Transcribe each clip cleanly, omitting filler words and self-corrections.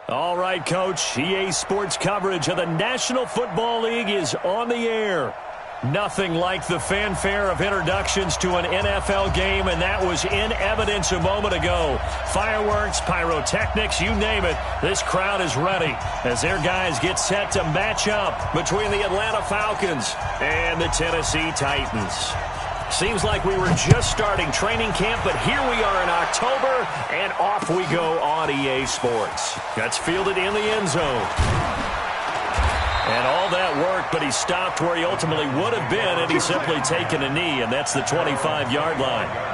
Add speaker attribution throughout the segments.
Speaker 1: All right, Coach. EA Sports coverage of the National Football League is on the air. Nothing like the fanfare of introductions to an NFL game, and that was in evidence a moment ago. Fireworks, pyrotechnics, you name it. This crowd is ready as their guys get set to match up between the Atlanta Falcons and the Tennessee Titans. Seems like we were just starting training camp, but here we are in October, and off we go on EA Sports. That's fielded in the end zone. And all that work, but he stopped where he ultimately would have been, and he's simply taken a knee, and that's the 25-yard line.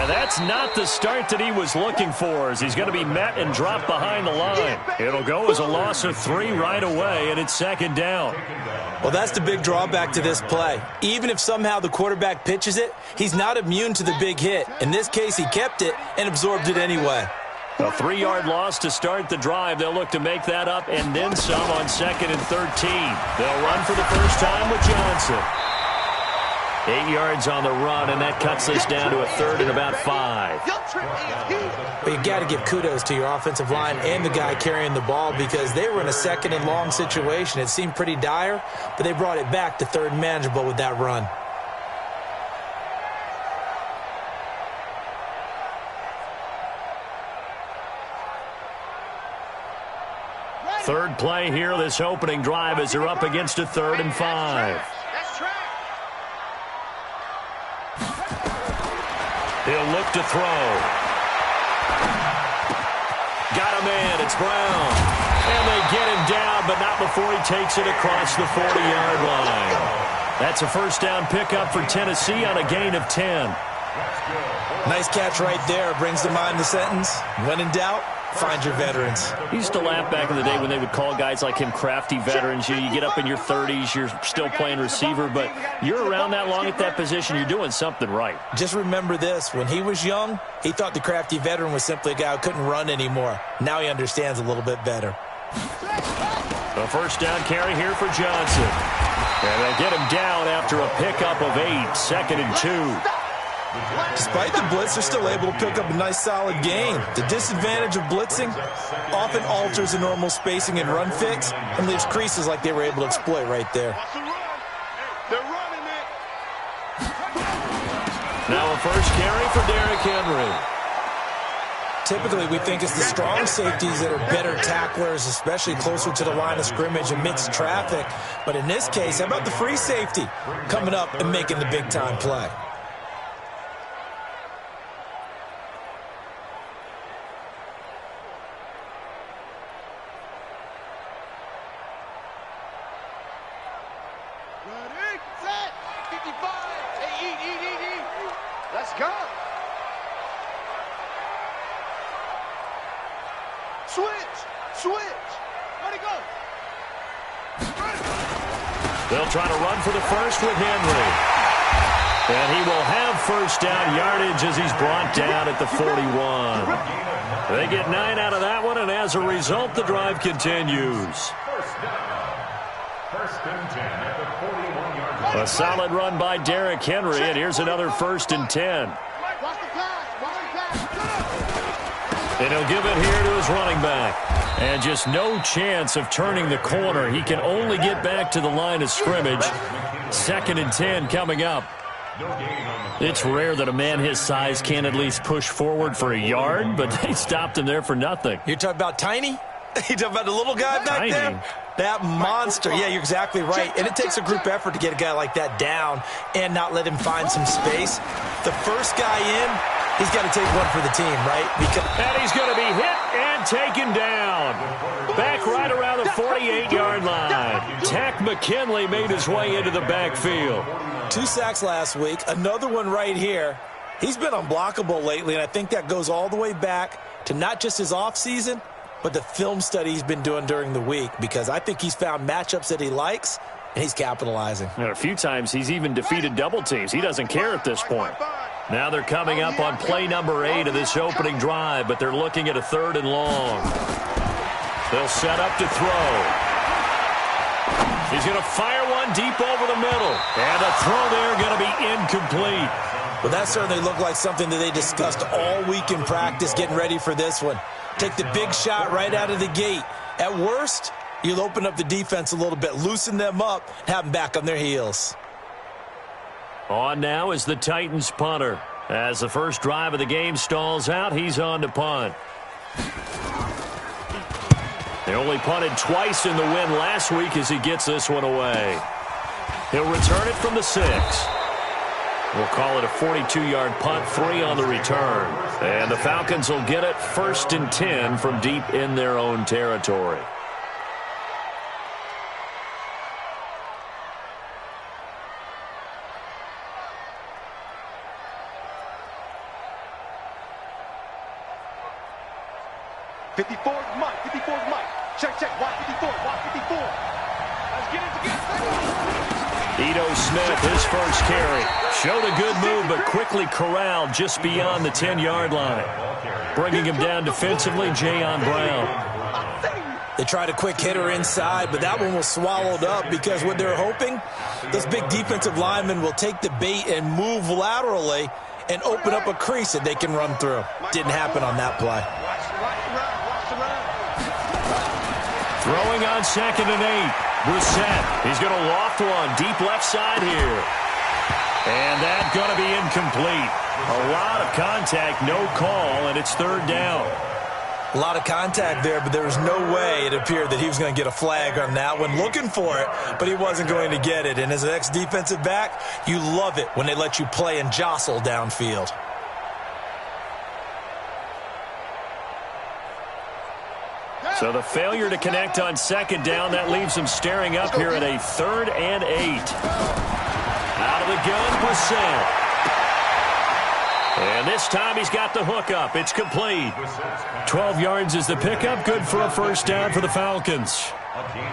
Speaker 1: That's not the start that he was looking for, as he's going to be met and dropped behind the line. It'll go as a loss of 3 right away, and it's second down.
Speaker 2: Well, that's the big drawback to this play. Even if somehow the quarterback pitches it, he's not immune to the big hit. In this case, he kept it and absorbed it anyway.
Speaker 1: A 3-yard loss to start the drive. They'll look to make that up and then some on 2nd and 13. They'll run for the first time with Johnson. 8 yards on the run, and that cuts this down to a 3rd and about 5.
Speaker 2: But you got to give kudos to your offensive line and the guy carrying the ball, because they were in a 2nd and long situation. It seemed pretty dire, but they brought it back to 3rd and manageable with that run.
Speaker 1: Third play here, this opening drive, as they're up against a 3rd and 5. He'll look to throw. Got a man. It's Brown. And they get him down, but not before he takes it across the 40-yard line. That's a first down pickup for Tennessee on a gain of 10.
Speaker 2: Nice catch right there. Brings to mind the sentence, when in doubt, find your veterans.
Speaker 1: He used to laugh back in the day when they would call guys like him crafty veterans. You get up in your 30s, you're still playing receiver, but you're around that long at that position, you're doing something right.
Speaker 2: Just remember this. When he was young, he thought the crafty veteran was simply a guy who couldn't run anymore. Now he understands a little bit better.
Speaker 1: A first down carry here for Johnson. And they get him down after a pickup of 8, 2nd and 2.
Speaker 2: Despite the blitz, they're still able to pick up a nice solid gain. The disadvantage of blitzing often alters the normal spacing and run fix and leaves creases like they were able to exploit right there.
Speaker 1: Now a first carry for Derrick Henry.
Speaker 2: Typically, we think it's the strong safeties that are better tacklers, especially closer to the line of scrimmage amidst traffic. But in this case, how about the free safety coming up and making the big-time play?
Speaker 1: They'll try to run for the first with Henry. And he will have first down yardage as he's brought down at the 41. They get 9 out of that one, and as a result, the drive continues. A solid run by Derrick Henry, and here's another 1st and 10. And he'll give it here to his running back. And just no chance of turning the corner. He can only get back to the line of scrimmage. 2nd and 10 coming up. It's rare that a man his size can at least push forward for a yard, but they stopped him there for nothing.
Speaker 2: You're talking about tiny? You talking about the little guy back there? That monster. Yeah, you're exactly right. And it takes a group effort to get a guy like that down and not let him find some space. The first guy in, he's got to take one for the team, right?
Speaker 1: And he's going to be hit and taken down. Back right around the 48-yard line. Tack McKinley made his way into the backfield.
Speaker 2: 2 sacks last week, another one right here. He's been unblockable lately, and I think that goes all the way back to not just his offseason, but the film study he's been doing during the week, because I think he's found matchups that he likes, and he's capitalizing.
Speaker 1: And a few times he's even defeated double teams. He doesn't care at this point. Now they're coming up on play number 8 of this opening drive, but they're looking at a 3rd and long. They'll set up to throw. He's going to fire one deep over the middle. And the throw there going to be incomplete.
Speaker 2: Well, that certainly looked like something that they discussed all week in practice, getting ready for this one. Take the big shot right out of the gate. At worst, you'll open up the defense a little bit, loosen them up, and have them back on their heels.
Speaker 1: On now is the Titans punter. As the first drive of the game stalls out, he's on to punt. They only punted twice in the win last week as he gets this one away. He'll return it from the 6. We'll call it a 42-yard punt, 3 on the return. And the Falcons will get it 1st and 10 from deep in their own territory. Ito Smith, his first carry. Showed a good move, but quickly corralled just beyond the 10-yard line. Bringing him down defensively, Jayon Brown.
Speaker 2: They tried a quick hitter inside, but that one was swallowed up because what they're hoping, those big defensive linemen will take the bait and move laterally and open up a crease that they can run through. Didn't happen on that play.
Speaker 1: Throwing on 2nd and 8. Brissett. He's going to loft one deep left side here. And that's going to be incomplete. A lot of contact, no call, and it's 3rd down.
Speaker 2: A lot of contact there, but there was no way it appeared that he was going to get a flag on that one. Looking for it, but he wasn't going to get it. And as an ex-defensive back, you love it when they let you play and jostle downfield.
Speaker 1: So the failure to connect on 2nd down, that leaves him staring up here at a 3rd and 8. Out of the gun, Brissett. And this time he's got the hook up. It's complete. 12 yards is the pickup. Good for a 1st down for the Falcons.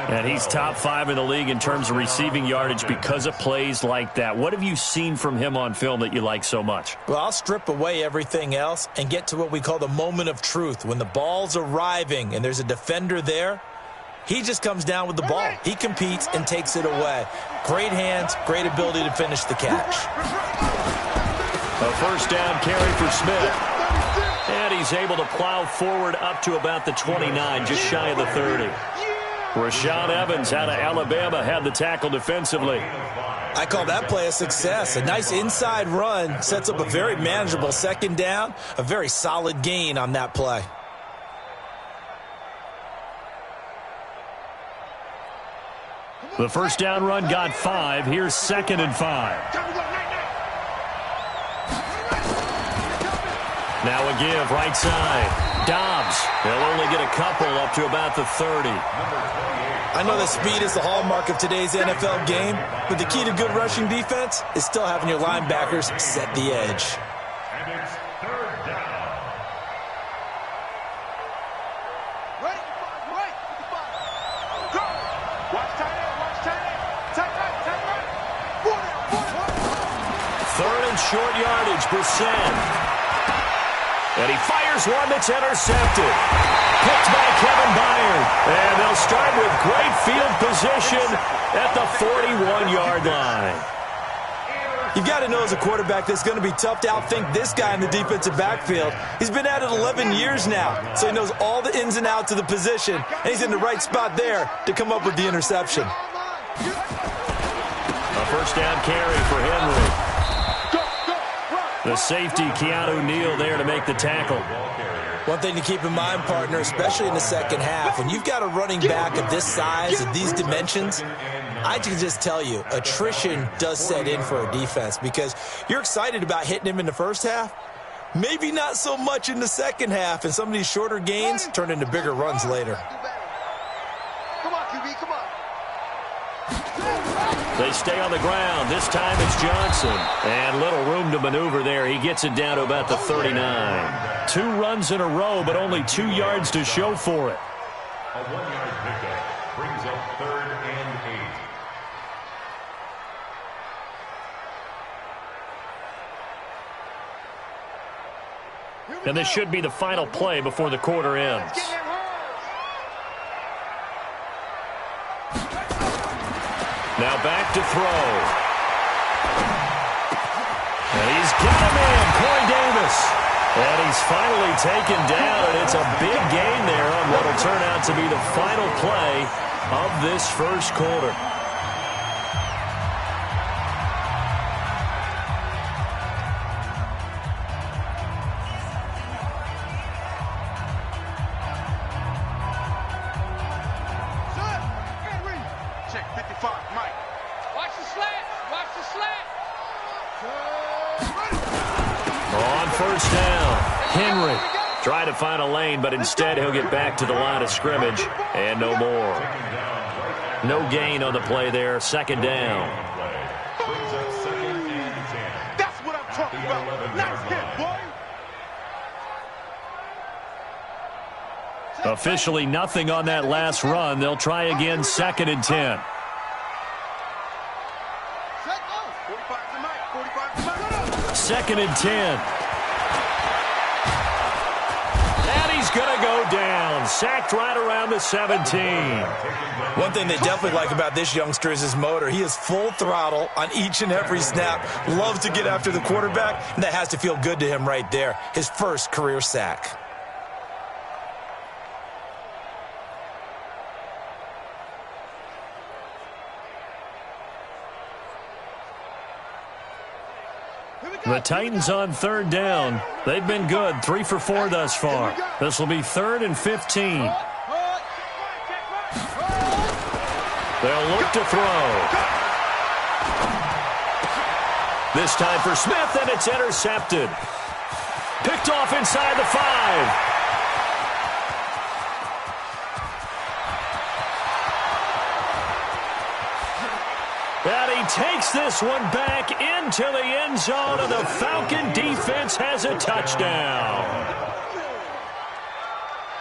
Speaker 1: And he's top 5 in the league in terms of receiving yardage because of plays like that. What have you seen from him on film that you like so much?
Speaker 2: Well, I'll strip away everything else and get to what we call the moment of truth. When the ball's arriving and there's a defender there, he just comes down with the ball. He competes and takes it away. Great hands, great ability to finish the catch.
Speaker 1: A 1st down carry for Smith. And he's able to plow forward up to about the 29, just shy of the 30. Rashaan Evans out of Alabama had the tackle defensively.
Speaker 2: I call that play a success. A nice inside run sets up a very manageable 2nd down. A very solid gain on that play.
Speaker 1: The 1st down run got 5. Here's 2nd and 5. Now a give, right side. Dobbs. They'll only get a couple up to about the 30.
Speaker 2: I know that speed is the hallmark of today's NFL game, but the key to good rushing defense is still having your linebackers set the edge.
Speaker 3: And it's 3rd down. Right. Go. Watch tight end. Tight right.
Speaker 1: 3rd and short yardage, Brissett. And he fires one that's intercepted. Picked by Kevin Byard. And they'll start with great field position at the 41-yard line.
Speaker 2: You've got to know as a quarterback that it's going to be tough to outthink this guy in the defensive backfield. He's been at it 11 years now, so he knows all the ins and outs of the position, and he's in the right spot there to come up with the interception.
Speaker 1: A 1st down carry for Henry. The safety, Keanu Neal, there to make the tackle.
Speaker 2: One thing to keep in mind, partner, especially in the 2nd half, when you've got a running back of this size, of these dimensions, I can just tell you, attrition does set in for a defense because you're excited about hitting him in the 1st half, maybe not so much in the 2nd half, and some of these shorter gains turn into bigger runs later.
Speaker 3: Come on, QB, come on.
Speaker 1: They stay on the ground. This time it's Johnson. And little room to maneuver there. He gets it down to about the 39. 2 runs in a row, but only 2 yards to show for it.
Speaker 4: A 1-yard pickup brings up 3rd and 8.
Speaker 1: And this should be the final play before the quarter ends. Now back to throw. And he's got him in, Corey Davis. And he's finally taken down, and it's a big gain there on what will turn out to be the final play of this first quarter.
Speaker 3: Check 55, Mike. Watch the slant. Watch the slant.
Speaker 1: On first down, Henry trying to find a lane, but instead he'll get back to the line of scrimmage and no more. No gain on the play there, 2nd down.
Speaker 3: That's what I'm talking about. Nice hit, boy.
Speaker 1: Officially nothing on that last run. They'll try again, 2nd and 10. 2nd and 10. And he's going to go down. Sacked right around the 17.
Speaker 2: One thing they definitely like about this youngster is his motor. He is full throttle on each and every snap. Loves to get after the quarterback, and that has to feel good to him right there. His first career sack.
Speaker 1: The Titans on 3rd down. They've been good, 3 for 4 thus far. This will be 3rd and 15. They'll look to throw. This time for Smith, and it's intercepted. Picked off inside the 5. And he takes this one back into the end zone, and the Falcon defense has a touchdown.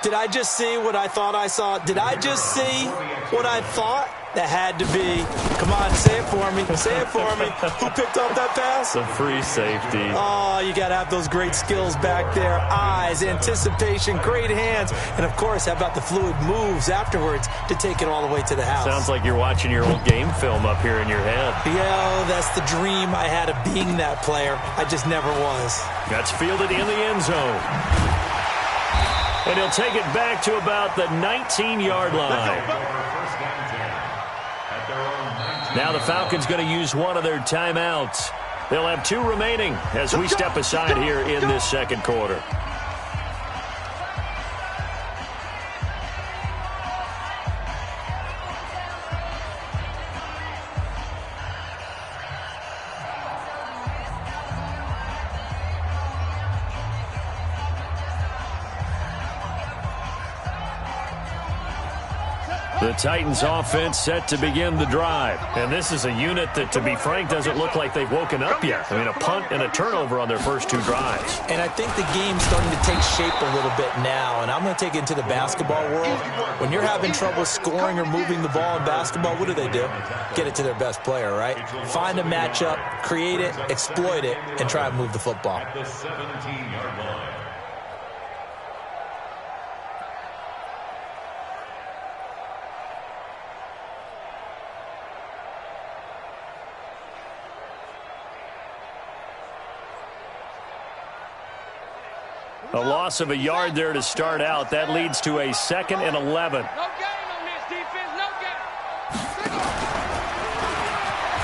Speaker 2: Did I just see what I thought I saw? Did I just see what I thought? That had to be. Come on, say it for me. Say it for me. Who picked up that pass?
Speaker 1: The free safety.
Speaker 2: Oh, you got to have those great skills back there. Eyes, anticipation, great hands. And, of course, how about the fluid moves afterwards to take it all the way to the house?
Speaker 1: Sounds like you're watching your old game film up here in your head.
Speaker 2: Yeah, that's the dream I had of being that player. I just never was. That's
Speaker 1: fielded in the end zone. And he'll take it back to about the 19-yard line. Now the Falcons going to use one of their timeouts. They'll have 2 remaining as we step aside here in this second quarter. The Titans offense set to begin the drive. And this is a unit that, to be frank, doesn't look like they've woken up yet. I mean, a punt and a turnover on their first 2 drives.
Speaker 2: And I think the game's starting to take shape a little bit now. And I'm going to take it into the basketball world. When you're having trouble scoring or moving the ball in basketball, what do? Get it to their best player, right? Find a matchup, create it, exploit it, and try and move the football.
Speaker 4: At the 17-yard line.
Speaker 1: A loss of a yard there to start out. That leads to a 2nd and 11.
Speaker 3: No gain on this defense, no gain.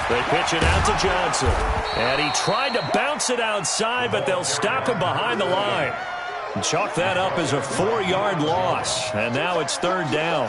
Speaker 1: They pitch it out to Johnson. And he tried to bounce it outside, but they'll stop him behind the line. And chalk that up as a 4-yard loss. And now it's 3rd down.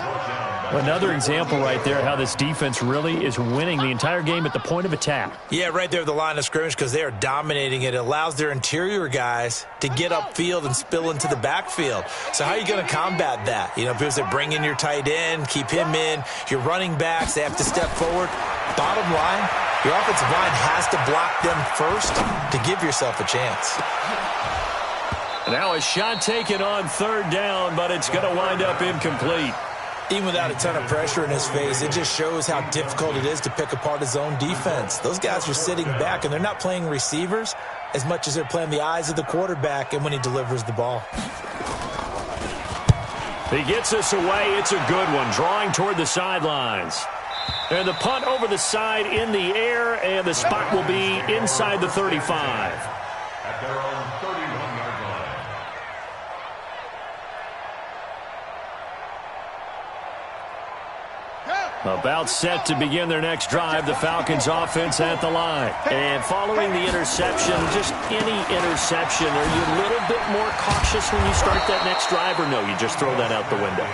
Speaker 1: Another example right there how this defense really is winning the entire game at the point of attack.
Speaker 2: Yeah, right there at the line of scrimmage because they are dominating it. It allows their interior guys to get upfield and spill into the backfield. So how are you going to combat that? You know, because they bring in your tight end, keep him in. Your running backs, they have to step forward. Bottom line, your offensive line has to block them first to give yourself a chance.
Speaker 1: Now a shot taken on third down, but it's going to wind up incomplete.
Speaker 2: Even without a ton of pressure in his face, it just shows how difficult it is to pick apart his own defense. Those guys are sitting back, and they're not playing receivers as much as they're playing the eyes of the quarterback and when he delivers the ball.
Speaker 1: He gets us away. It's a good one, drawing toward the sidelines. And the punt over the side in the air, and the spot will be inside the 35.
Speaker 4: At their own 31-yard line.
Speaker 1: About set to begin their next drive, the Falcons offense at the line. And following the interception, just any interception, are you a little bit more cautious when you start that next drive, or no, you just throw that out the window?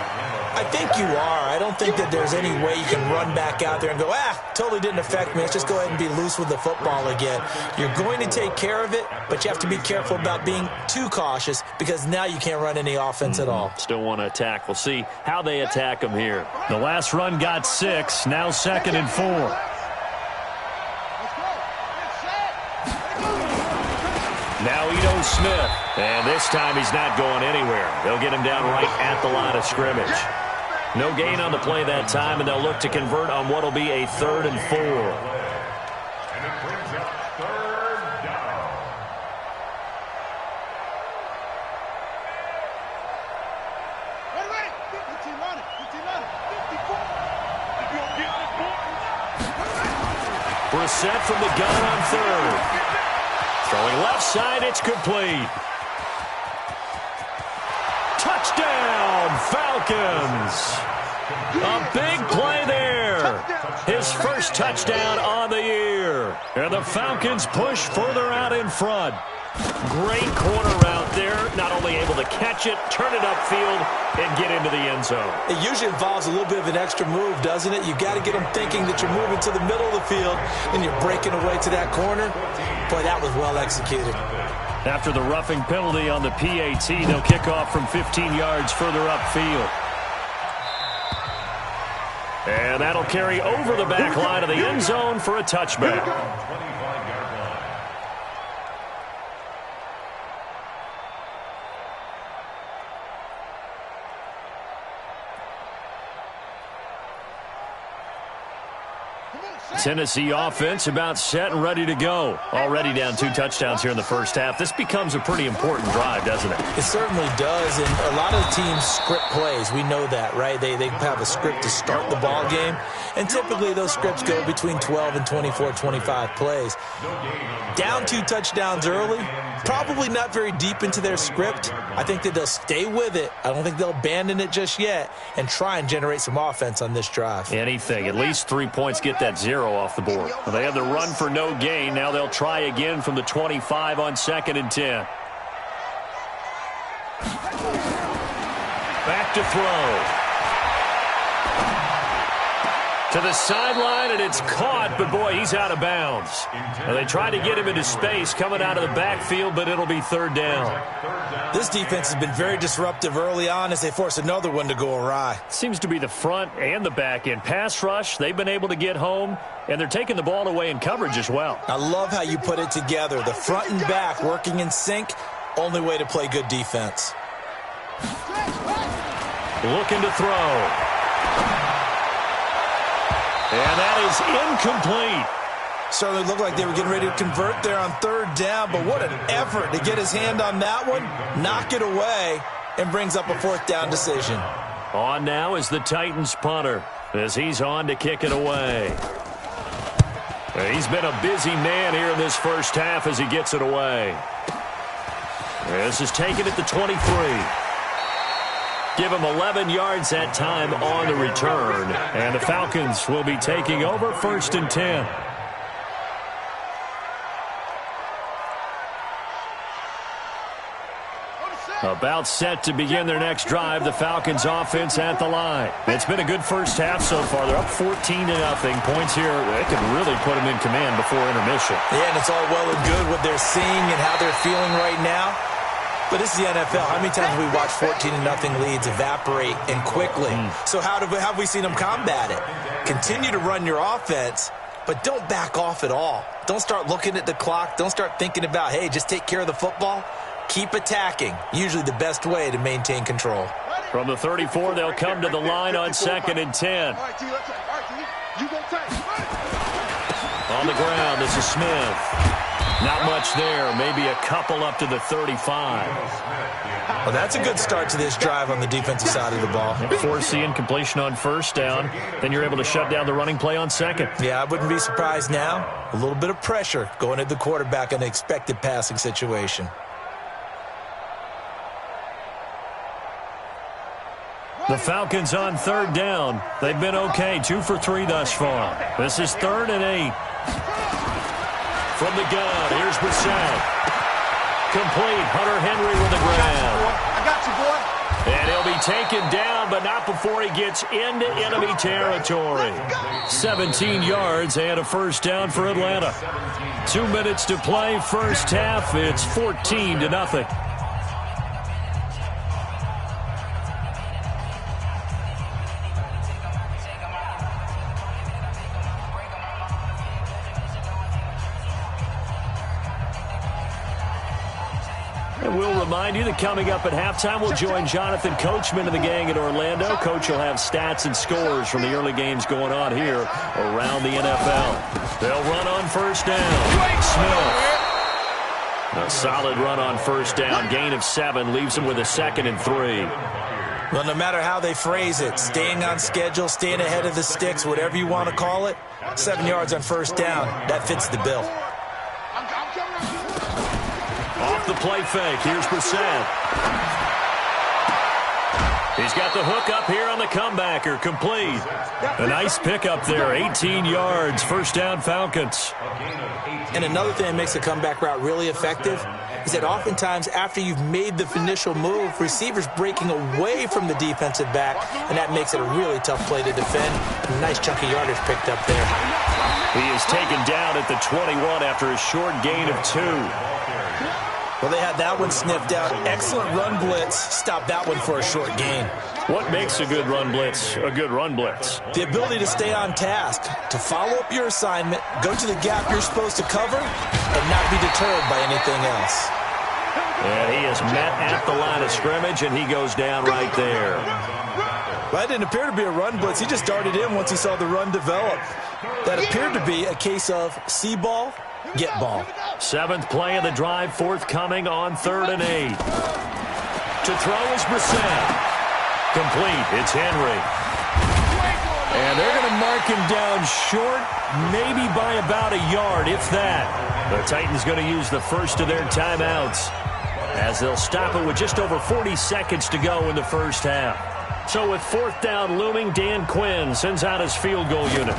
Speaker 2: I think you are. I don't think that there's any way you can run back out there and go, totally didn't affect me. Let's just go ahead and be loose with the football again. You're going to take care of it, but you have to be careful about being too cautious because now you can't run any offense at all.
Speaker 1: Still want to attack. We'll see how they attack them here. The last run got 6, now 2nd and 4. Now Ito Smith, and this time he's not going anywhere. They'll get him down right at the line of scrimmage. No gain on the play that time, and they'll look to convert on what will be a 3rd and 4.
Speaker 4: And it brings up 3rd down.
Speaker 1: Brissett from the gun on 3rd. Throwing left side, it's complete. Touchdown, Falcons. A big play there. His first touchdown on the year. And the Falcons push further out in front. Great corner route there. Not only able to catch it, turn it upfield, and get into the end zone.
Speaker 2: It usually involves a little bit of an extra move, doesn't it? You've got to get them thinking that you're moving to the middle of the field and you're breaking away to that corner. Boy, that was well executed.
Speaker 1: After the roughing penalty on the PAT, they'll kick off from 15 yards further upfield. And that'll carry over the back line of the end zone for a touchback.
Speaker 4: 25-yard line.
Speaker 1: Tennessee offense about set and ready to go. Already down 2 touchdowns here in the first half. This becomes a pretty important drive, doesn't it?
Speaker 2: It certainly does, and a lot of teams script plays. We know that, right? They have a script to start the ball game, and typically those scripts go between 12 and 24, 25 plays. Down 2 touchdowns early, probably not very deep into their script. I think that they'll stay with it. I don't think they'll abandon it just yet and try and generate some offense on this drive.
Speaker 1: Anything. At least 3 points, get that 0 off the board. Well, they have the run for no gain. Now they'll try again from the 25 on 2nd and 10. Back to throw. To the sideline, and it's caught, but boy, he's out of bounds. Now, they try to get him into space coming out of the backfield, but it'll be 3rd down.
Speaker 2: This defense has been very disruptive early on as they force another one to go awry.
Speaker 1: Seems to be the front and the back end. Pass rush, they've been able to get home, and they're taking the ball away in coverage as well.
Speaker 2: I love how you put it together. The front and back working in sync, only way to play good defense.
Speaker 1: Looking to throw. And that is incomplete.
Speaker 2: Certainly looked like they were getting ready to convert there on 3rd down, but what an effort to get his hand on that one, knock it away, and brings up a 4th down decision.
Speaker 1: On now is the Titans punter as he's on to kick it away. He's been a busy man here in this first half as he gets it away. This is taken at the 23. Give him 11 yards that time on the return. And the Falcons will be taking over 1st and 10. About set to begin their next drive, the Falcons offense at the line. It's been a good first half so far. They're up 14-0. Points here, they could really put them in command before intermission.
Speaker 2: Yeah, and it's all well and good what they're seeing and how they're feeling right now. But this is the NFL. How many times have we watched 14-0 leads evaporate and quickly? So how have we seen them combat it? Continue to run your offense, but don't back off at all. Don't start looking at the clock. Don't start thinking about, hey, just take care of the football. Keep attacking. Usually the best way to maintain control.
Speaker 1: From the 34, they'll come to the line on 2nd and 10. On the ground, this is Smith. Not much there. Maybe a couple up to the 35.
Speaker 2: Well, that's a good start to this drive on the defensive side of the ball.
Speaker 1: Forcing incompletion on 1st down. Then you're able to shut down the running play on 2nd.
Speaker 2: Yeah, I wouldn't be surprised now. A little bit of pressure going at the quarterback in an expected passing situation.
Speaker 1: The Falcons on 3rd down. They've been okay, 2 for 3 thus far. This is 3rd and 8. From the gun, here's Brissett. Complete, Hunter Henry with the grab.
Speaker 3: I got you, boy.
Speaker 1: And he'll be taken down, but not before he gets into enemy territory. 17 yards and a 1st down for Atlanta. 2 minutes to play, 1st half. It's 14-0. And we'll remind you that coming up at halftime, we'll join Jonathan Coachman and the gang in Orlando. Coach will have stats and scores from the early games going on here around the NFL. They'll run on 1st down. Smith. A solid run on 1st down. Gain of 7 leaves him with a 2nd and 3.
Speaker 2: Well, no matter how they phrase it, staying on schedule, staying ahead of the sticks, whatever you want to call it, 7 yards on 1st down, that fits the bill.
Speaker 1: Off the play fake, here's Brissett. He's got the hook up here on the comebacker, complete. A nice pickup there, 18 yards, 1st down Falcons.
Speaker 2: And another thing that makes a comeback route really effective is that oftentimes after you've made the initial move, receivers breaking away from the defensive back, and that makes it a really tough play to defend. A nice chunk of yardage picked up there.
Speaker 1: He is taken down at the 21 after a short gain of 2.
Speaker 2: Well, they had that one sniffed out. Excellent run blitz. Stopped that one for a short gain.
Speaker 1: What makes a good run blitz a good run blitz?
Speaker 2: The ability to stay on task, to follow up your assignment, go to the gap you're supposed to cover, and not be deterred by anything else.
Speaker 1: And he is met at the line of scrimmage, and he goes down right there.
Speaker 2: Well, that didn't appear to be a run blitz. He just darted in once he saw the run develop. That appeared to be a case of see ball, get ball.
Speaker 1: 7th play of the drive, forthcoming on 3rd and 8. To throw is Brissett. Complete. It's Henry. And they're going to mark him down short, maybe by about a yard, if that. The Titans going to use the first of their timeouts as they'll stop it with just over 40 seconds to go in the 1st half. So with 4th down looming, Dan Quinn sends out his field goal unit.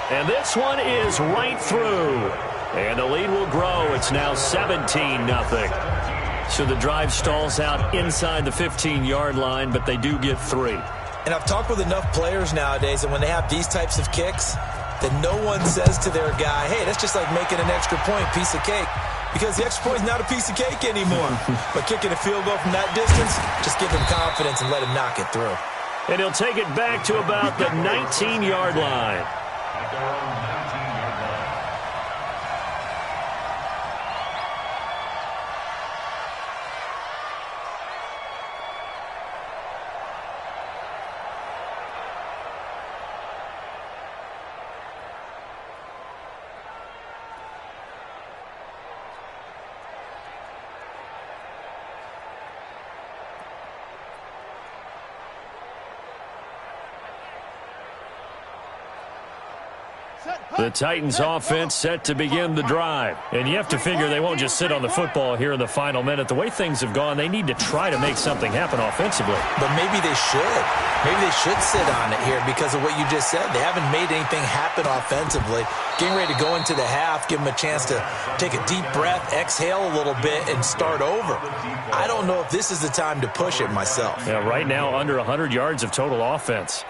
Speaker 1: And this one is right through. And the lead will grow. It's now 17-0. So the drive stalls out inside the 15-yard line, but they do get 3.
Speaker 2: And I've talked with enough players nowadays, and when they have these types of kicks, that no one says to their guy, hey, that's just like making an extra point, piece of cake. Because the extra point is not a piece of cake anymore. But kicking a field goal from that distance, just give him confidence and let him knock it through.
Speaker 1: And he'll take it back to about the 19-yard line. The Titans offense set to begin the drive. And you have to figure they won't just sit on the football here in the final minute. The way things have gone, they need to try to make something happen offensively.
Speaker 2: But maybe they should. Maybe they should sit on it here because of what you just said. They haven't made anything happen offensively. Getting ready to go into the half, give them a chance to take a deep breath, exhale a little bit, and start over. I don't know if this is the time to push it myself.
Speaker 1: Yeah, right now under 100 yards of total offense.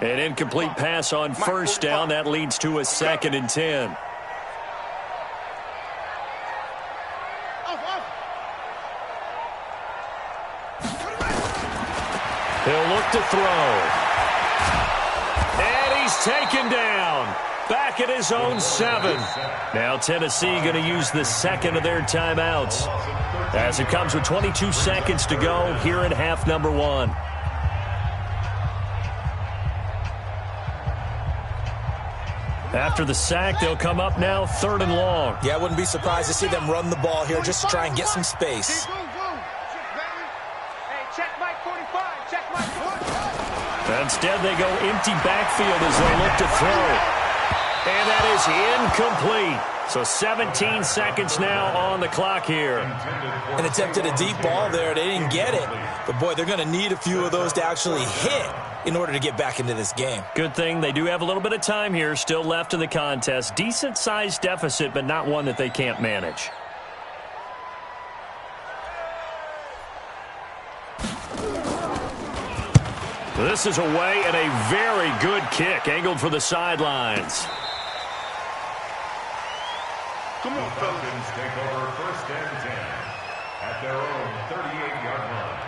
Speaker 1: An incomplete pass on first down. That leads to a 2nd and 10. He'll look to throw. And he's taken down. Back at his own 7. Now Tennessee going to use the 2nd of their timeouts as it comes with 22 seconds to go here in half number 1. After the sack, they'll come up now 3rd and long.
Speaker 2: Yeah, I wouldn't be surprised to see them run the ball here just to try and get some space.
Speaker 3: Hey, check Mike 45. Check Mike 45.
Speaker 1: Instead, they go empty backfield as they look to throw. And that is incomplete. So 17 seconds now on the clock here.
Speaker 2: An attempt at a deep ball there. They didn't get it. But, boy, they're going to need a few of those to actually hit in order to get back into this game.
Speaker 1: Good thing they do have a little bit of time here still left in the contest. Decent-sized deficit, but not one that they can't manage. This is away and a very good kick angled for the sidelines.
Speaker 3: Come on, fellas.
Speaker 4: Falcons take over 1st and 10 at their own 38-yard line.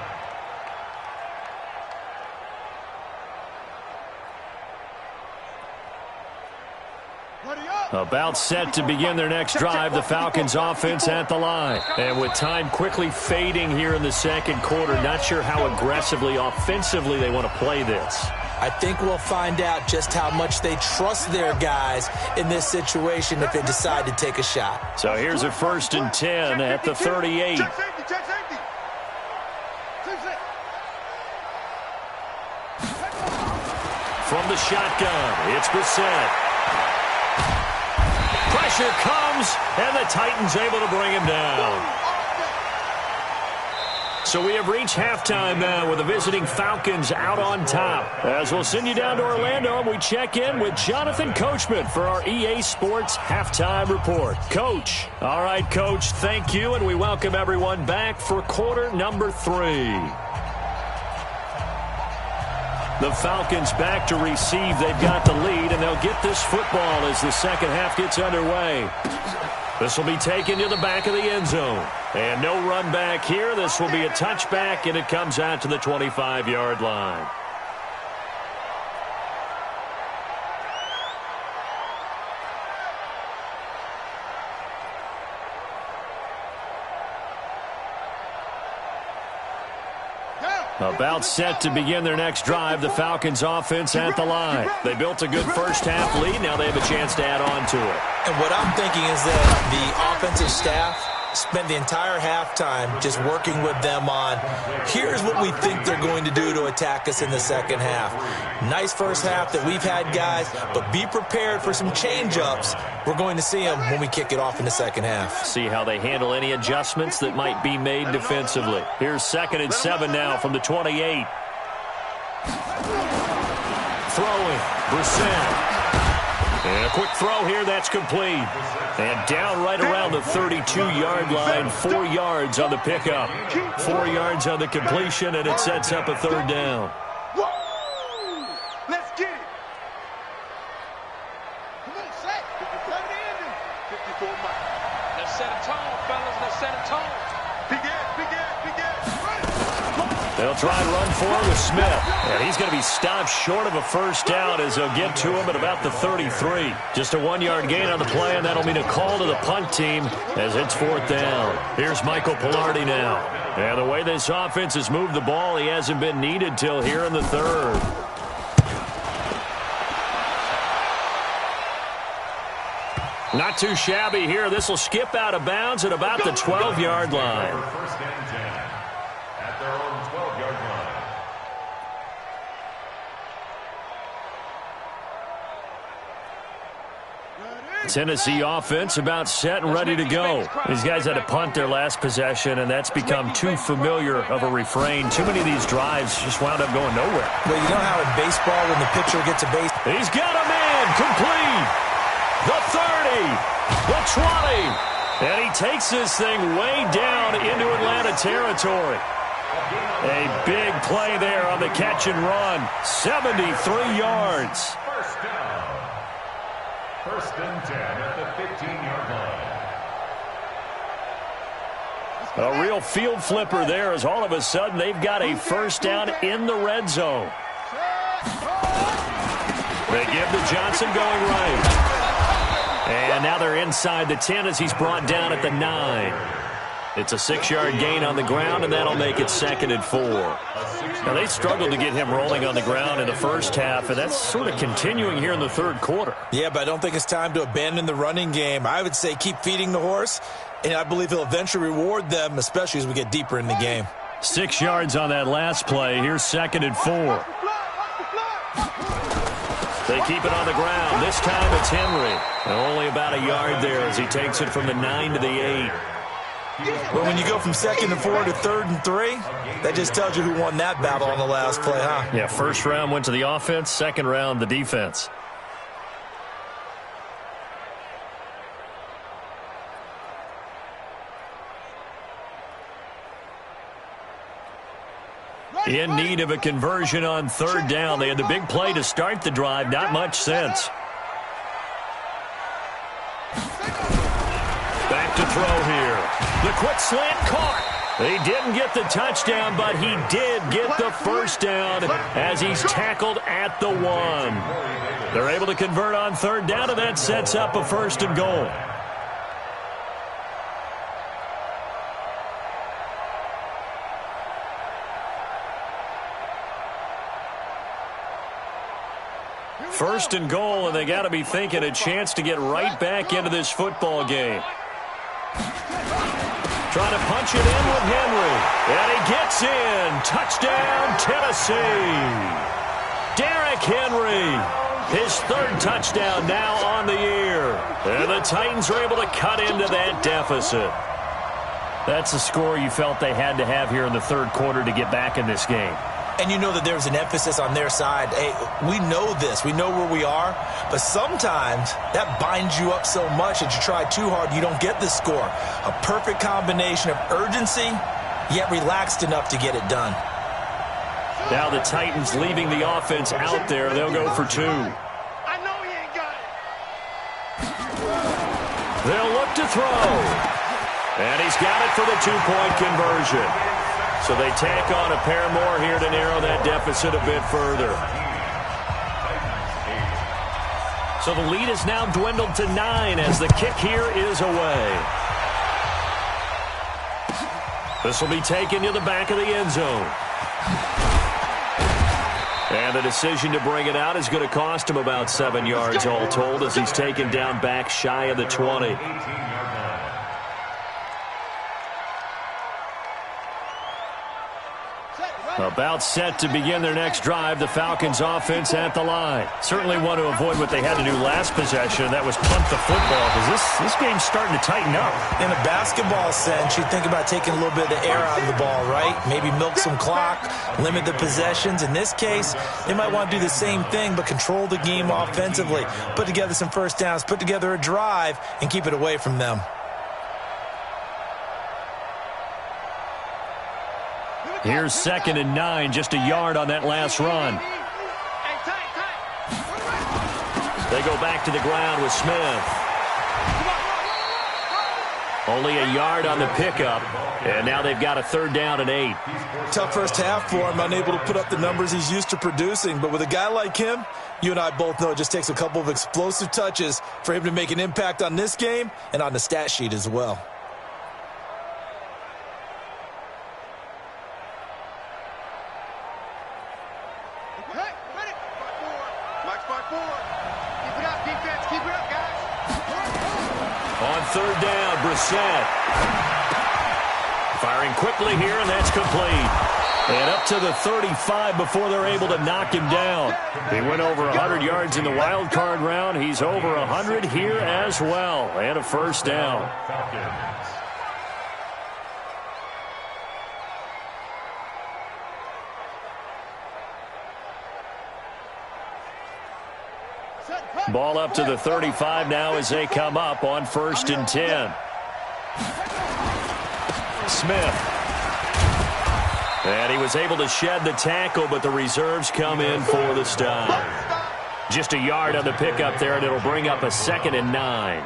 Speaker 1: About set to begin their next drive, the Falcons offense at the line. And with time quickly fading here in the 2nd quarter, not sure how aggressively, offensively they want to play this.
Speaker 2: I think we'll find out just how much they trust their guys in this situation if they decide to take a shot.
Speaker 1: So here's a 1st and 10 at the 38.
Speaker 3: Check safety, check safety.
Speaker 1: From the shotgun, it's Brissett. Pressure comes, and the Titans able to bring him down. So we have reached halftime now with the visiting Falcons out on top. As we'll send you down to Orlando, and we check in with Jonathan Coachman for our EA Sports Halftime Report. Coach. All right, Coach, thank you, and we welcome everyone back for quarter number 3. The Falcons back to receive. They've got the lead, and they'll get this football as the 2nd half gets underway. This will be taken to the back of the end zone. And no run back here. This will be a touchback, and it comes out to the 25-yard line. About set to begin their next drive, the Falcons offense at the line. They built a good first half lead. Now they have a chance to add on to it.
Speaker 2: And what I'm thinking is that the offensive staff spent the entire halftime just working with them on, here's what we think they're going to do to attack us in the 2nd half. Nice first half that we've had, guys, but be prepared for some change-ups. We're going to see them when we kick it off in the 2nd half.
Speaker 1: See how they handle any adjustments that might be made defensively. Here's 2nd and 7 now from the 28. Throwing, Brissett. And a quick throw here, that's complete. And down right around the 32-yard line, 4 yards on the pickup. 4 yards on the completion, and it sets up a 3rd down.
Speaker 3: Let's get it. Come on, set. 54 Mike. Let's set a tone, fellas. Let's set a tone. Big ass.
Speaker 1: They'll try and run for it with Smith. And he's going to be stopped short of a first down as they'll get to him at about the 33. Just a 1-yard gain on the play, and that'll mean a call to the punt team as it's 4th down. Here's Michael Pilardi now. And the way this offense has moved the ball, he hasn't been needed till here in the 3rd. Not too shabby here. This will skip out of bounds at about the 12-yard line.
Speaker 4: 1st and 10 at their own 12-yard line.
Speaker 1: Tennessee offense about set and ready to go. These guys had to punt their last possession, and that's become too familiar of a refrain. Too many of these drives just wound up going nowhere.
Speaker 2: Well, you know how in baseball when the pitcher gets a base...
Speaker 1: He's got a man complete. The 30, the 20, and he takes this thing way down into Atlanta territory. A big play there on the catch and run. 73 yards.
Speaker 4: First down. First and 10 at the 15-yard line.
Speaker 1: A real field flipper there as all of a sudden they've got a first down in the red zone. They give to Johnson going right. And now they're inside the 10 as he's brought down at the 9. It's a 6-yard gain on the ground, and that'll make it 2nd and 4. Now, they struggled to get him rolling on the ground in the first half, and that's sort of continuing here in the third quarter.
Speaker 2: Yeah, but I don't think it's time to abandon the running game. I would say keep feeding the horse, and I believe he'll eventually reward them, especially as we get deeper in the game.
Speaker 1: 6 yards on that last play. Here's 2nd and 4. They keep it on the ground. This time it's Henry. And only about a yard there as he takes it from the 9 to the 8.
Speaker 2: But when you go from 2nd and 4 to 3rd and 3, that just tells you who won that battle on the last play, huh?
Speaker 1: Yeah, first round went to the offense, second round the defense. In need of a conversion on 3rd down. They had the big play to start the drive. Not much sense. Back to throw here. The quick slant caught. He didn't get the touchdown, but he did get the first down as he's tackled at the 1. They're able to convert on 3rd down, and that sets up a 1st and goal. First and goal, and they got to be thinking a chance to get right back into this football game. Trying to punch it in with Henry. And he gets in. Touchdown, Tennessee. Derrick Henry. His 3rd touchdown now on the year. And the Titans are able to cut into that deficit. That's a score you felt they had to have here in the 3rd quarter to get back in this game.
Speaker 2: And you know that there's an emphasis on their side. Hey, we know this. We know where we are. But sometimes that binds you up so much that you try too hard, you don't get the score. A perfect combination of urgency, yet relaxed enough to get it done.
Speaker 1: Now the Titans leaving the offense out there. They'll go for 2.
Speaker 3: I know he ain't got it.
Speaker 1: They'll look to throw. And he's got it for the 2-point conversion. So they tack on a pair more here to narrow that deficit a bit further. So the lead is now dwindled to 9 as the kick here is away. This will be taken to the back of the end zone. And the decision to bring it out is going to cost him about 7 yards all told as he's taken down back shy of the 20. About set to begin their next drive, the Falcons offense at the line. Certainly want to avoid what they had to do last possession, and that was punt the football, because this game's starting to tighten up.
Speaker 2: In a basketball sense, you think about taking a little bit of the air out of the ball, right? Maybe milk some clock, limit the possessions. In this case, they might want to do the same thing, but control the game offensively. Put together some first downs, put together a drive, and keep it away from them.
Speaker 1: Here's 2nd and 9, just a yard on that last run. They go back to the ground with Smith. Only a yard on the pickup, and now they've got a 3rd down and 8.
Speaker 2: Tough first half for him, unable to put up the numbers he's used to producing. But with a guy like him, you and I both know it just takes a couple of explosive touches for him to make an impact on this game and on the stat sheet as well.
Speaker 1: On 3rd down, Brissett. Firing quickly here, and that's complete. And up to the 35 before they're able to knock him down. He went over 100 yards in the wild card round. He's over 100 here as well. And a first down. Ball up to the 35 now as they come up on 1st and 10. Smith. And he was able to shed the tackle, but the reserves come in for the stop. Just a yard on the pickup there, and it'll bring up a 2nd and 9.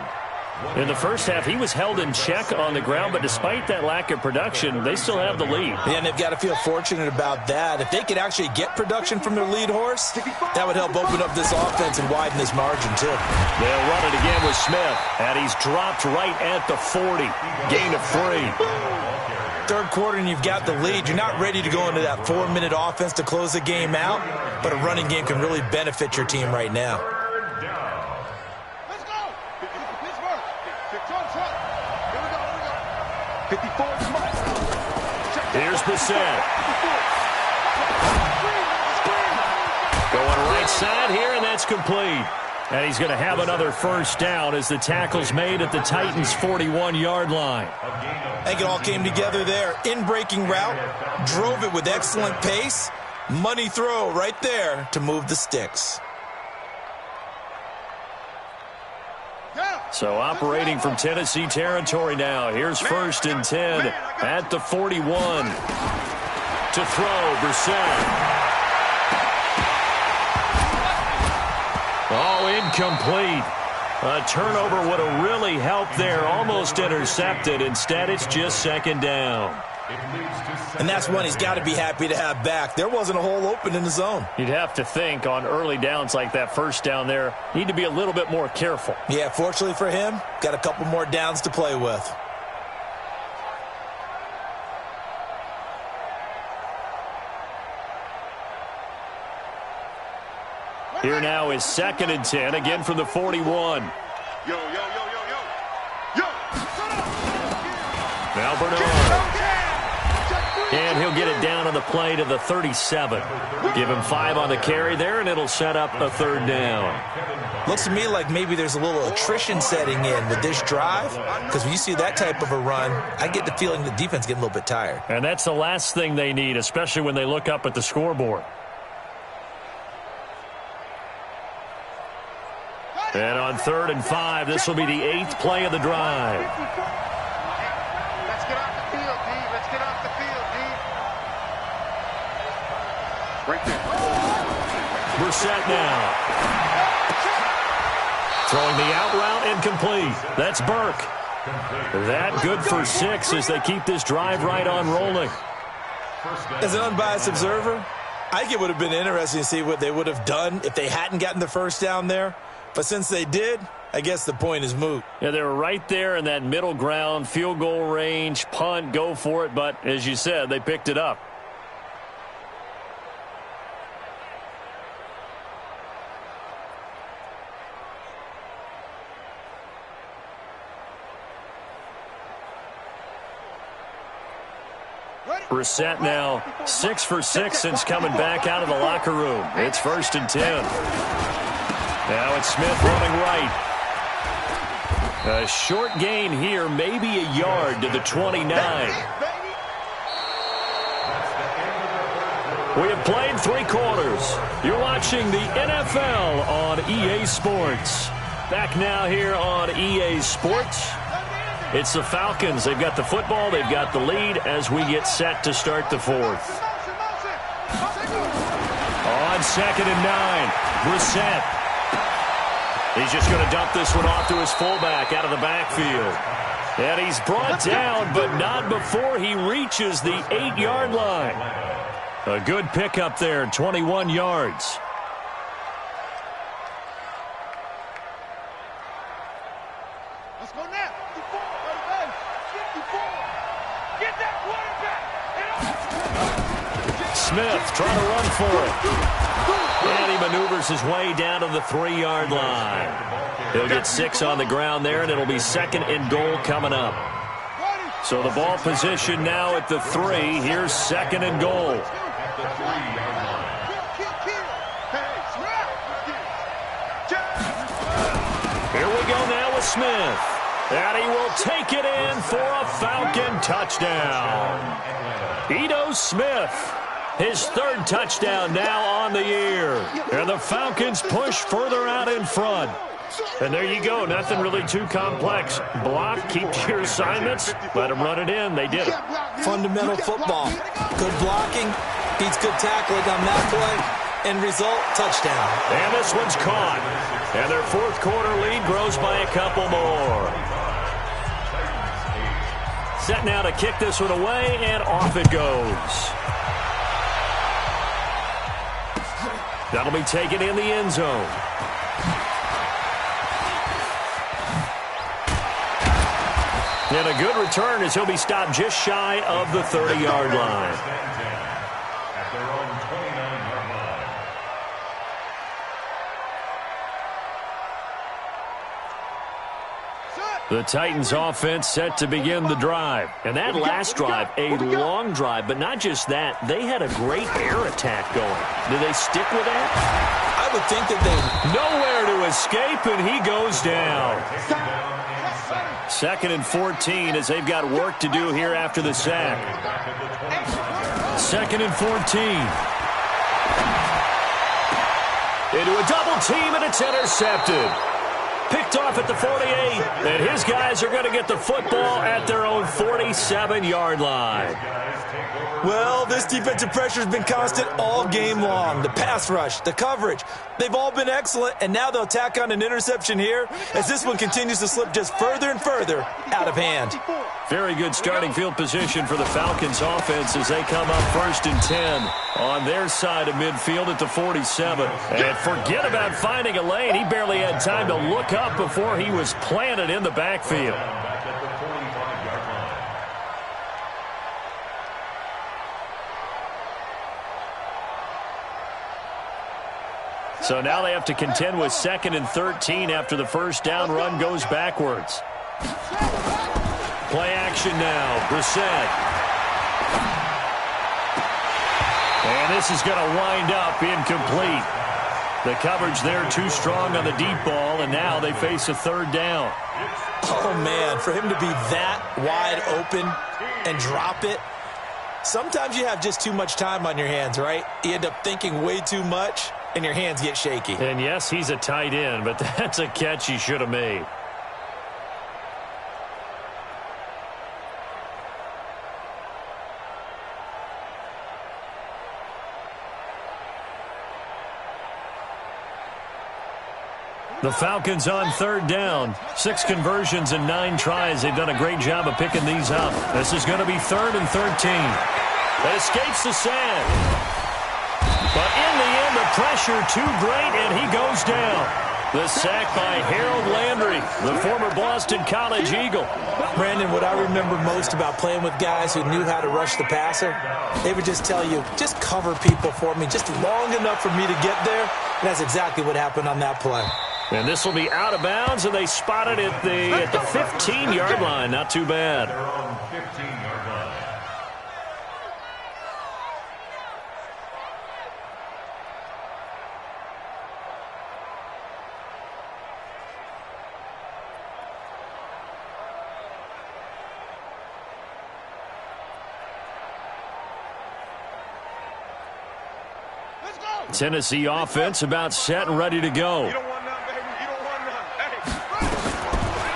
Speaker 1: In the first half, he was held in check on the ground, but despite that lack of production, they still have the lead.
Speaker 2: Yeah, and they've got to feel fortunate about that. If they could actually get production from their lead horse, that would help open up this offense and widen this margin, too.
Speaker 1: They'll run it again with Smith, and he's dropped right at the 40. Gain of 3.
Speaker 2: Third quarter, and you've got the lead. You're not ready to go into that 4-minute offense to close the game out, but a running game can really benefit your team right now.
Speaker 1: Here's Brissett. Going right side here, and that's complete. And he's going to have another first down as the tackle's made at the Titans' 41-yard line.
Speaker 2: I think it all came together there. In-breaking route, drove it with excellent pace. Money throw right there to move the sticks.
Speaker 1: So operating from Tennessee territory now. Here's 1st and 10 at the 41. To throw, Brissett. Oh, incomplete. A turnover would have really helped there. Almost intercepted. Instead, it's just 2nd down.
Speaker 2: And that's one he's got to be happy to have back. There wasn't a hole open in the zone.
Speaker 1: You'd have to think on early downs like that first down there, need to be a little bit more careful.
Speaker 2: Yeah, fortunately for him, got a couple more downs to play with.
Speaker 1: Here now is 2nd and 10, again from the 41. Now Bernard. And he'll get it down on the play to the 37. Give him 5 on the carry there, and it'll set up a 3rd down.
Speaker 2: Looks to me like maybe there's a little attrition setting in with this drive, because when you see that type of a run, I get the feeling the defense getting a little bit tired.
Speaker 1: And that's the last thing they need, especially when they look up at the scoreboard. And on 3rd and 5, this will be the 8th play of the drive.
Speaker 3: Let's get off the field, D. Let's get off the field, D. Right there.
Speaker 1: Brissett now. Throwing the out route incomplete. That's Burke. That good for 6 as they keep this drive right on rolling.
Speaker 2: As an unbiased observer, I think it would have been interesting to see what they would have done if they hadn't gotten the first down there. But since they did, I guess the point is moot.
Speaker 1: Yeah, they were right there in that middle ground, field goal range, punt, go for it. But as you said, they picked it up. Brissett now 6 for 6 since coming back out of the locker room. It's 1st and 10. Now it's Smith running right. A short gain here, maybe a yard to the 29. We have played 3 quarters. You're watching the NFL on EA Sports. Back now here on EA Sports. It's the Falcons. They've got the football. They've got the lead as we get set to start the 4th. On 2nd and 9, Brissett. He's just going to dump this one off to his fullback out of the backfield. And he's brought down, but not before he reaches the 8-yard line. A good pickup there, 21 yards.
Speaker 3: Let's go now. 54, 54. Get that quarterback.
Speaker 1: Smith trying to run for it. And he maneuvers his way down to the 3-yard line. He'll get 6 on the ground there, and it'll be 2nd and goal coming up. So the ball position now at the 3. Here's 2nd and goal. Here we go now with Smith. And he will take it in for a Falcon touchdown. Ito Smith His third touchdown now on the year. And the Falcons push further out in front. And there you go. Nothing really too complex. Block, keep your assignments, let them run it in. They did it.
Speaker 2: Fundamental football. Good blocking, beats good tackling on that play. End result, touchdown.
Speaker 1: And this one's caught. And their fourth quarter lead grows by a couple more. Set now to kick this one away, and off it goes. That'll be taken in the end zone. And a good return as he'll be stopped just shy of the 30-yard line.
Speaker 4: At their own 29-yard line.
Speaker 1: The Titans offense set to begin the drive. And that last drive, a long drive, but not just that. They had a great air attack going. Do they stick with that?
Speaker 2: I would think that they...
Speaker 1: Nowhere to escape, and he goes down. 2nd and 14 as they've got work to do here after the sack. 2nd and 14. Into a double team, and it's intercepted. Picked off at the 48, and his guys are going to get the football at their own 47-yard line.
Speaker 2: Well, this defensive pressure has been constant all game long. The pass rush, the coverage, they've all been excellent, and now they'll tack on an interception here as this one continues to slip just further and further out of hand.
Speaker 1: Very good starting field position for the Falcons offense as they come up 1st and 10 on their side of midfield at the 47. And forget about finding a lane. He barely had time to look up before he was planted in the backfield. So now they have to contend with 2nd and 13 after the first down run goes backwards. Play action now. Brissett. And this is going to wind up incomplete. The coverage there too strong on the deep ball, and now they face a 3rd down.
Speaker 2: Oh, man, for him to be that wide open and drop it, sometimes you have just too much time on your hands, right? You end up thinking way too much, and your hands get shaky.
Speaker 1: And yes, he's a tight end, but that's a catch he should have made. The Falcons on 3rd down. 6 conversions and 9 tries. They've done a great job of picking these up. This is going to be 3rd and 13. It escapes the sand. But in the end, the pressure too great, and he goes down. The sack by Harold Landry, the former Boston College Eagle.
Speaker 2: Brandon, what I remember most about playing with guys who knew how to rush the passer, they would just tell you, just cover people for me, just long enough for me to get there. And that's exactly what happened on that play.
Speaker 1: And this will be out of bounds, and they spot it at the 15-yard line. Not too bad.
Speaker 4: Their own 15-yard line.
Speaker 1: Tennessee offense about set and ready to go.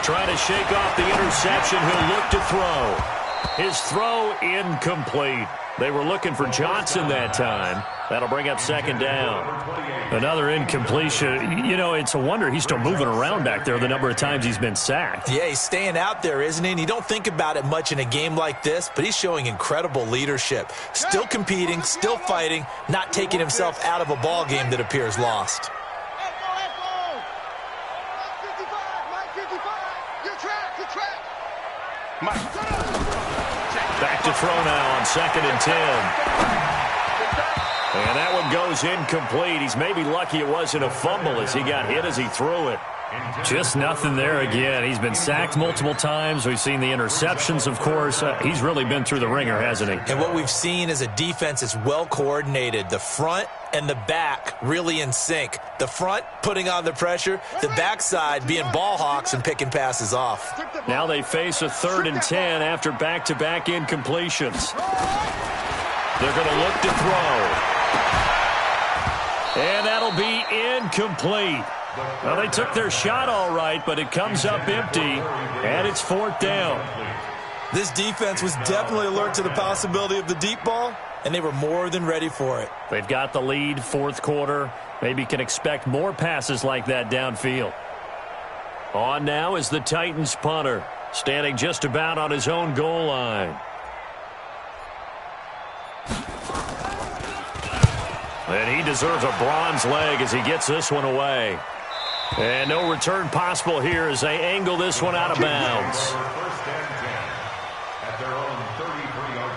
Speaker 1: Trying to shake off the interception. He'll look to throw. His throw incomplete. They were looking for Johnson that time. That'll bring up 2nd down. Another incompletion. You know, it's a wonder he's still moving around back there the number of times he's been sacked.
Speaker 2: Yeah, he's staying out there, isn't he? And you don't think about it much in a game like this, but he's showing incredible leadership. Still competing, still fighting, not taking himself out of a ball game that appears lost.
Speaker 1: Back to throw now on 2nd and 10. And that one goes incomplete. He's maybe lucky it wasn't a fumble as he got hit as he threw it. Just nothing there again. He's been sacked multiple times. We've seen the interceptions, of course. He's really been through the ringer, hasn't he?
Speaker 2: And what we've seen is a defense that's well coordinated. The front and the back really in sync. The front putting on the pressure, the backside being ball hawks and picking passes off.
Speaker 1: Now they face a 3rd and 10 after back-to-back incompletions. They're going to look to throw. And that'll be incomplete. Well, they took their shot all right, but it comes up empty, and it's 4th down.
Speaker 2: This defense was definitely alert to the possibility of the deep ball, and they were more than ready for it.
Speaker 1: They've got the lead, 4th quarter. Maybe can expect more passes like that downfield. On now is the Titans punter, standing just about on his own goal line. And he deserves a bronze leg as he gets this one away. And no return possible here as they angle this one out of bounds.
Speaker 4: First and 10 at their own 33-yard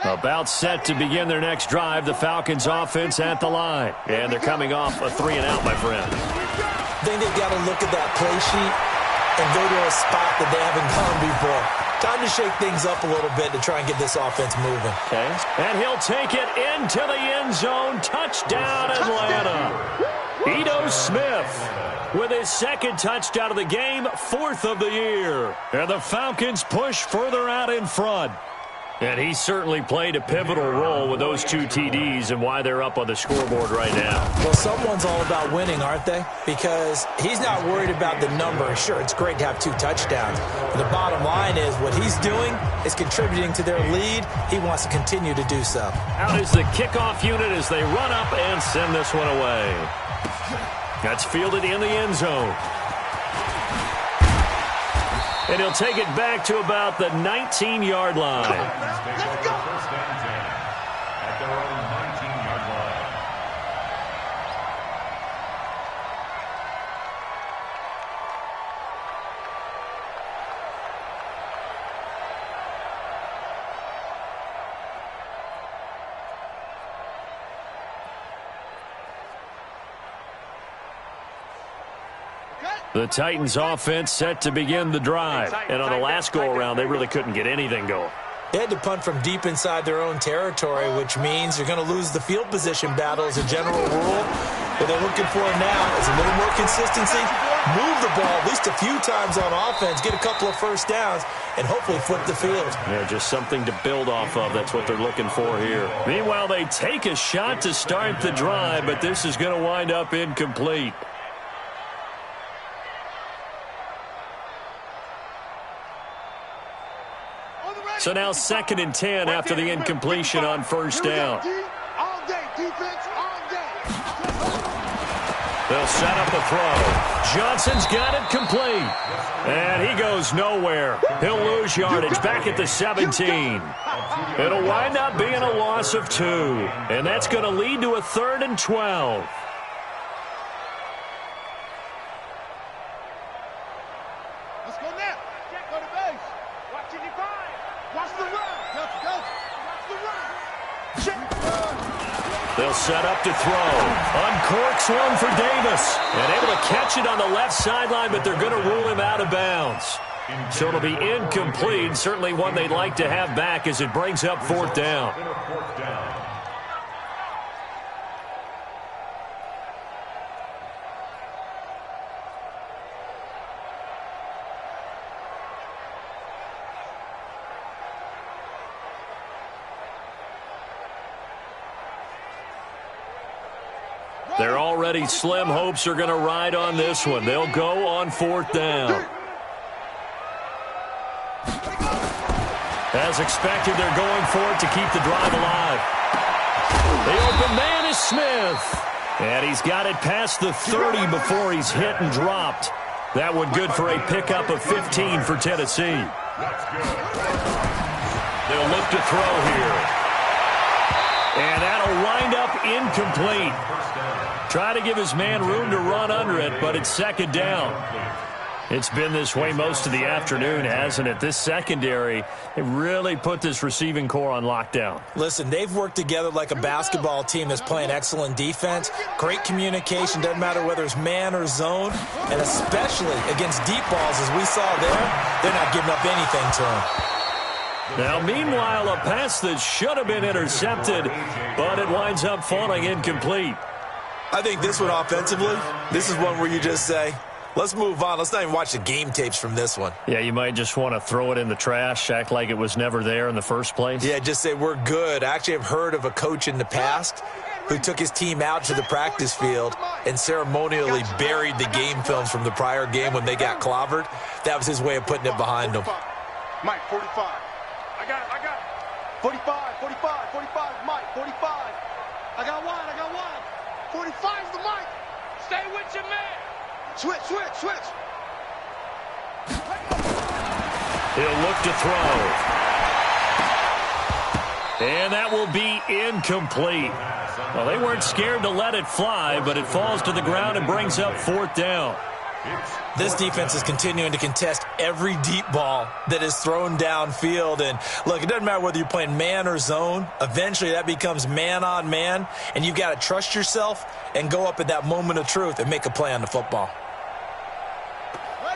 Speaker 4: line.
Speaker 1: About set to begin their next drive, the Falcons offense at the line. And they're coming off a 3-and-out, my friend.
Speaker 2: I think they've got to look at that play sheet and go to a spot that they haven't gone before. Time to shake things up a little bit to try and get this offense moving.
Speaker 1: Okay. And he'll take it into the end zone. Touchdown, Atlanta. Ito Smith with his 2nd touchdown of the game, 4th of the year. And the Falcons push further out in front. And he certainly played a pivotal role with those 2 TDs and why they're up on the scoreboard right now.
Speaker 2: Well, someone's all about winning, aren't they? Because he's not worried about the number. Sure, it's great to have 2 touchdowns. But the bottom line is what he's doing is contributing to their lead. He wants to continue to do so.
Speaker 1: Out is the kickoff unit as they run up and send this one away. That's fielded in the end zone. And he'll take it back to about the 19-yard line.
Speaker 4: Let's go. First and 10 at their own 19-yard line.
Speaker 1: The Titans offense set to begin the drive. And on the last go-around, they really couldn't get anything going.
Speaker 2: They had to punt from deep inside their own territory, which means you're going to lose the field position battle as a general rule. What they're looking for now is a little more consistency, move the ball at least a few times on offense, get a couple of first downs, and hopefully flip the field.
Speaker 1: Yeah, just something to build off of. That's what they're looking for here. Meanwhile, they take a shot to start the drive, but this is going to wind up incomplete. So now 2nd and 10 after the incompletion on 1st down.
Speaker 3: All day, defense, all day.
Speaker 1: They'll set up the throw. Johnson's got it complete. And he goes nowhere. He'll lose yardage back at the 17. It'll wind up being a loss of 2. And that's going to lead to a 3rd and 12.
Speaker 3: Let's go now. Go to base. Watch it divide. Watch the run. Watch the run.
Speaker 1: They'll set up to throw. Uncorks one for Davis. And able to catch it on the left sideline, but they're going to rule him out of bounds. So it'll be incomplete. Certainly one they'd like to have back as it brings up 4th down. Their already slim hopes are going to ride on this one. They'll go on 4th down. As expected, they're going for it to keep the drive alive. The open man is Smith. And he's got it past the 30 before he's hit and dropped. That one good for a pickup of 15 for Tennessee. They'll look to throw here. And that'll wind up incomplete. Try to give his man room to run under it, but it's 2nd down. It's been this way most of the afternoon, hasn't it? This secondary, it really put this receiving core on lockdown.
Speaker 2: Listen, they've worked together like a basketball team that's playing excellent defense. Great communication, doesn't matter whether it's man or zone. And especially against deep balls, as we saw there, they're not giving up anything to them.
Speaker 1: Now, meanwhile, a pass that should have been intercepted, but it winds up falling incomplete.
Speaker 2: I think this one offensively, this is one where you just say, Let's move on. Let's not even watch the game tapes from this one.
Speaker 1: Yeah, you might just want to throw it in the trash, act like it was never there in the first place.
Speaker 2: Yeah, just say we're good. I actually have heard of a coach in the past who took his team out to the practice field and ceremonially buried the game films from the prior game when they got clobbered. That was his way of putting it behind them.
Speaker 3: Mike, 45. I got it. 45, 45, Mike, 45. I got one. 45 is the Mike. Stay with your man. Switch.
Speaker 1: He'll look to throw. And that will be incomplete. Well, they weren't scared to let it fly, but it falls to the ground and brings up 4th down.
Speaker 2: This defense is continuing to contest every deep ball that is thrown downfield. And, look, it doesn't matter whether you're playing man or zone. Eventually that becomes man on man, and you've got to trust yourself and go up at that moment of truth and make a play on the football.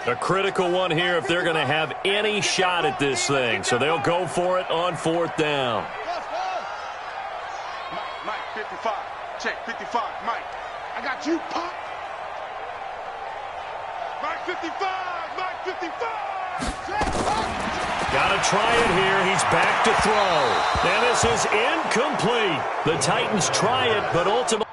Speaker 1: A critical one here if they're going to have any shot at this thing. So they'll go for it on 4th down.
Speaker 3: Mike, 55. Check, 55. Mike, I got you, Pop. Mike, 55. Mike, 55.
Speaker 1: Got to try it here. He's back to throw. And this is incomplete. The Titans try it, but ultimately